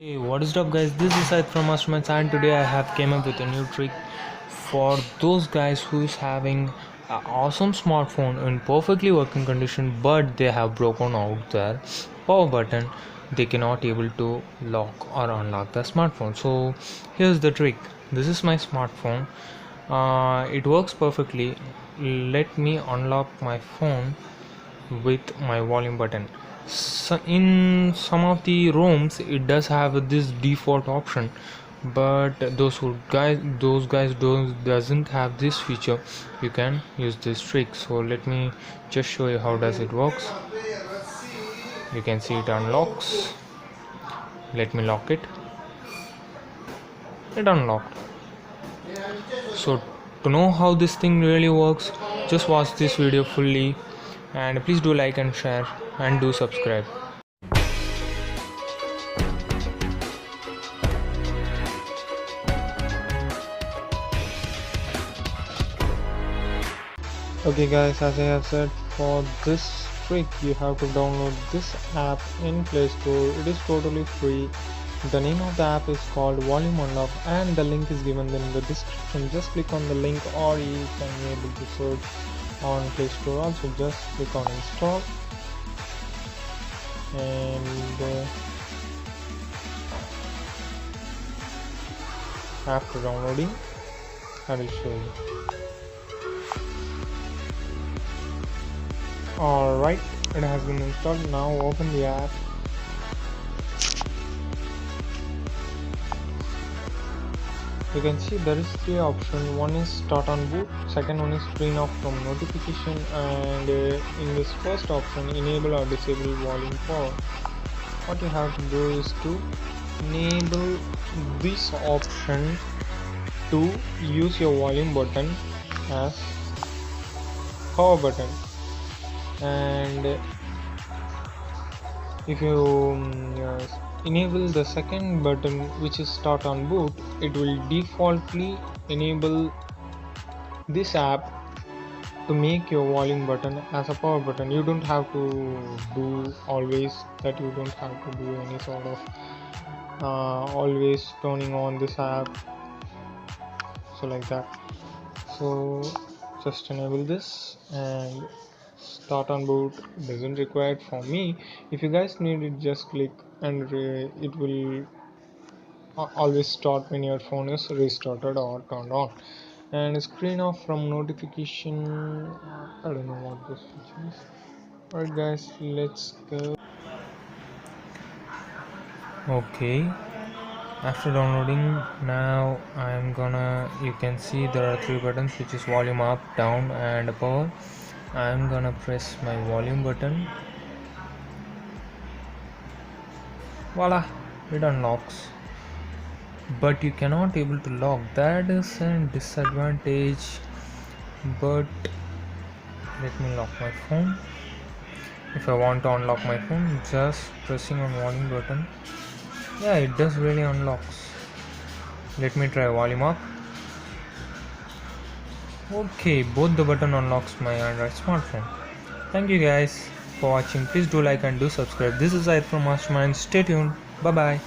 Hey, what is up guys, this is Syed from Masterminds and today I have came up with a new trick for those guys who is having an awesome smartphone in perfectly working condition, but they have broken out their power button. They cannot able to lock or unlock the smartphone. So here's the trick. This is my smartphone. It works perfectly. Let me unlock my phone with my volume button. So in some of the ROMs it does have this default option, but those guys doesn't have this feature. You can use this trick. So let me just show you how does it works. You can see it unlocks. Let me lock it. It unlocked. So to know how this thing really works, just watch this video fully, and please do like and share and do subscribe. Okay guys, as I have said, for this trick you have to download this app in Play Store. It is totally free. The name of the app is called Volume Unlock and the link is given in the description. Just click on the link, or you can be able to search on Play Store also. Just click on install, and after downloading I will show you. Alright, it has been installed. Now open the app. You can see there is three options. One is start on boot, second one is screen off from notification, and in this first option, enable or disable volume power. What you have to do is to enable this option to use your volume button as power button, and if you enable the second button, which is start on boot, it will defaultly enable this app to make your volume button as a power button. You don't have to do always that. You don't have to do any sort of always turning on this app, so like that. So just enable this, and start on boot doesn't require it for me. If you guys need it, just click and it will always start when your phone is restarted or turned on. And screen off from notification, I don't know what this feature is. Alright guys, let's go. Okay, after downloading, now you can see there are three buttons, which is volume up, down and power. I'm gonna press my volume button. Voila, it unlocks, but you cannot able to lock. That is a disadvantage, but let me lock my phone. If I want to unlock my phone, just pressing on volume button, yeah, it does really unlocks. Let me try volume up. Okay, both the button unlocks my Android smartphone. Thank you guys for watching. Please do like and do subscribe. This is Syed from Masterminds. Stay tuned. Bye bye.